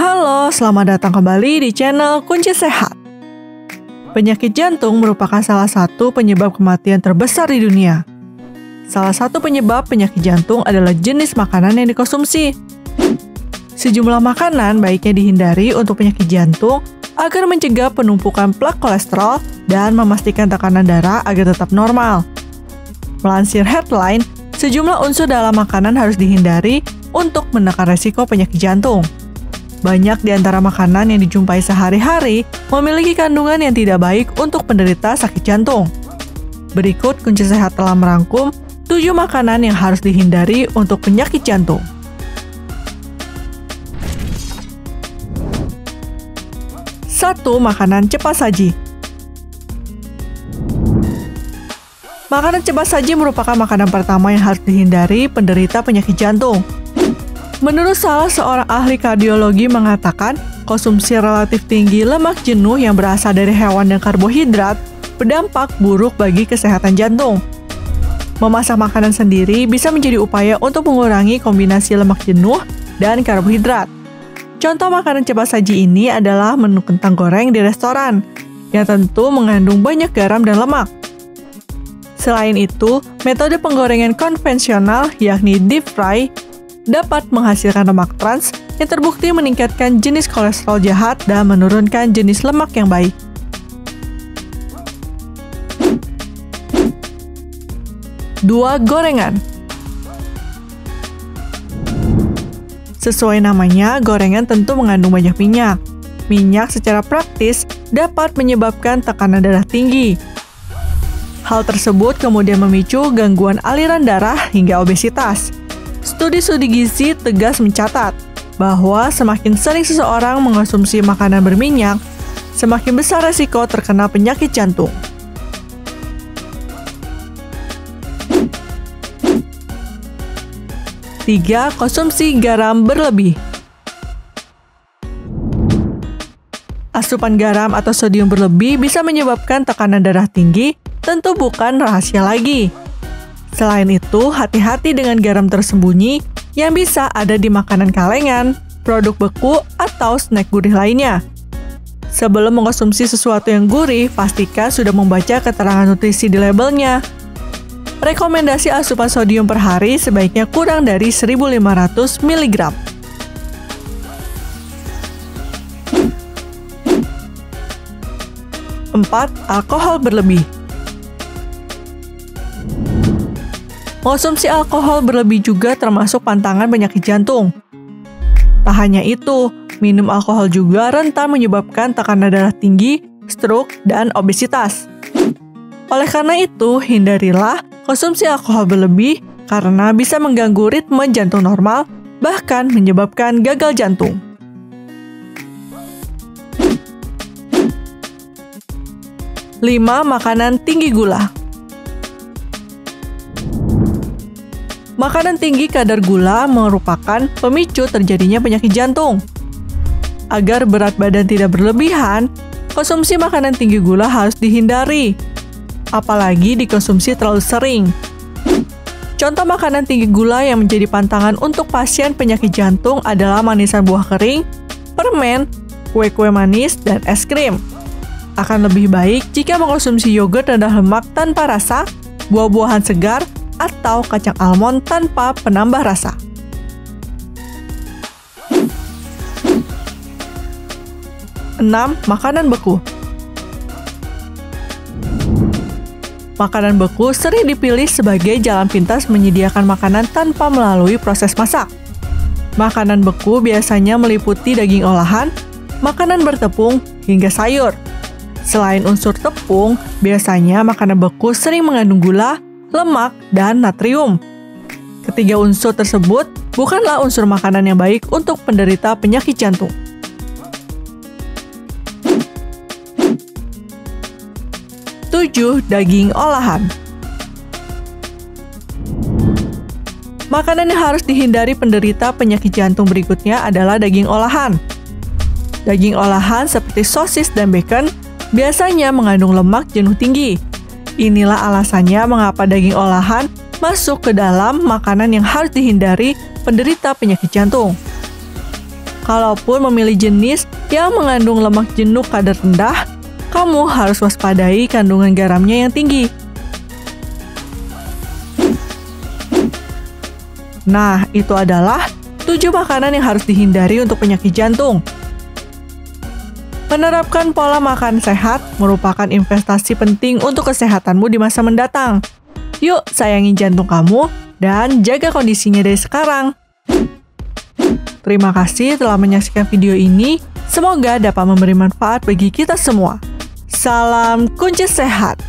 Halo, selamat datang kembali di channel Kunci Sehat. Penyakit jantung merupakan salah satu penyebab kematian terbesar di dunia. Salah satu penyebab penyakit jantung adalah jenis makanan yang dikonsumsi. Sejumlah makanan baiknya dihindari untuk penyakit jantung agar mencegah penumpukan plak kolesterol dan memastikan tekanan darah agar tetap normal. Melansir Headline, sejumlah unsur dalam makanan harus dihindari untuk menekan resiko penyakit jantung. Banyak di antara makanan yang dijumpai sehari-hari memiliki kandungan yang tidak baik untuk penderita sakit jantung. Berikut Kunci Sehat telah merangkum 7 makanan yang harus dihindari untuk penyakit jantung. 1. Makanan cepat saji. Makanan cepat saji merupakan makanan pertama yang harus dihindari penderita penyakit jantung. Menurut salah seorang ahli kardiologi mengatakan, konsumsi relatif tinggi lemak jenuh yang berasal dari hewan dan karbohidrat berdampak buruk bagi kesehatan jantung. Memasak makanan sendiri bisa menjadi upaya untuk mengurangi kombinasi lemak jenuh dan karbohidrat. Contoh makanan cepat saji ini adalah menu kentang goreng di restoran, yang tentu mengandung banyak garam dan lemak. Selain itu, metode penggorengan konvensional yakni deep fry dapat menghasilkan lemak trans yang terbukti meningkatkan jenis kolesterol jahat dan menurunkan jenis lemak yang baik. Dua, gorengan. Sesuai namanya, gorengan tentu mengandung banyak minyak. Minyak secara praktis dapat menyebabkan tekanan darah tinggi. Hal tersebut kemudian memicu gangguan aliran darah hingga obesitas. Studi-studi gizi tegas mencatat bahwa semakin sering seseorang mengonsumsi makanan berminyak, semakin besar resiko terkena penyakit jantung. 3. Konsumsi garam berlebih. Asupan garam atau sodium berlebih bisa menyebabkan tekanan darah tinggi, tentu bukan rahasia lagi. Selain itu, hati-hati dengan garam tersembunyi yang bisa ada di makanan kalengan, produk beku, atau snack gurih lainnya. Sebelum mengkonsumsi sesuatu yang gurih, pastikan sudah membaca keterangan nutrisi di labelnya. Rekomendasi asupan sodium per hari sebaiknya kurang dari 1.500 mg. 4. Alkohol berlebih. Konsumsi alkohol berlebih juga termasuk pantangan penyakit jantung. Tak hanya itu, minum alkohol juga rentan menyebabkan tekanan darah tinggi, stroke, dan obesitas. Oleh karena itu, hindarilah konsumsi alkohol berlebih karena bisa mengganggu ritme jantung normal, bahkan menyebabkan gagal jantung. 5. Makanan tinggi gula. Makanan tinggi kadar gula merupakan pemicu terjadinya penyakit jantung. Agar berat badan tidak berlebihan, konsumsi makanan tinggi gula harus dihindari, apalagi dikonsumsi terlalu sering. Contoh makanan tinggi gula yang menjadi pantangan untuk pasien penyakit jantung adalah manisan buah kering, permen, kue-kue manis, dan es krim. Akan lebih baik jika mengkonsumsi yogurt rendah lemak tanpa rasa, buah-buahan segar, atau kacang almond tanpa penambah rasa. 6. Makanan beku. Makanan beku sering dipilih sebagai jalan pintas menyediakan makanan tanpa melalui proses masak. Makanan beku biasanya meliputi daging olahan, makanan bertepung, hingga sayur. Selain unsur tepung, biasanya makanan beku sering mengandung gula, lemak, dan natrium. Ketiga unsur tersebut bukanlah unsur makanan yang baik untuk penderita penyakit jantung. 7. Daging olahan. Makanan yang harus dihindari penderita penyakit jantung berikutnya adalah daging olahan. Daging olahan seperti sosis dan bacon biasanya mengandung lemak jenuh tinggi. Inilah alasannya mengapa daging olahan masuk ke dalam makanan yang harus dihindari penderita penyakit jantung. Kalaupun memilih jenis yang mengandung lemak jenuh kadar rendah, kamu harus waspadai kandungan garamnya yang tinggi. Nah, itu adalah 7 makanan yang harus dihindari untuk penyakit jantung. Menerapkan pola makan sehat merupakan investasi penting untuk kesehatanmu di masa mendatang. Yuk, sayangi jantung kamu dan jaga kondisinya dari sekarang. Terima kasih telah menyaksikan video ini. Semoga dapat memberi manfaat bagi kita semua. Salam kunci sehat.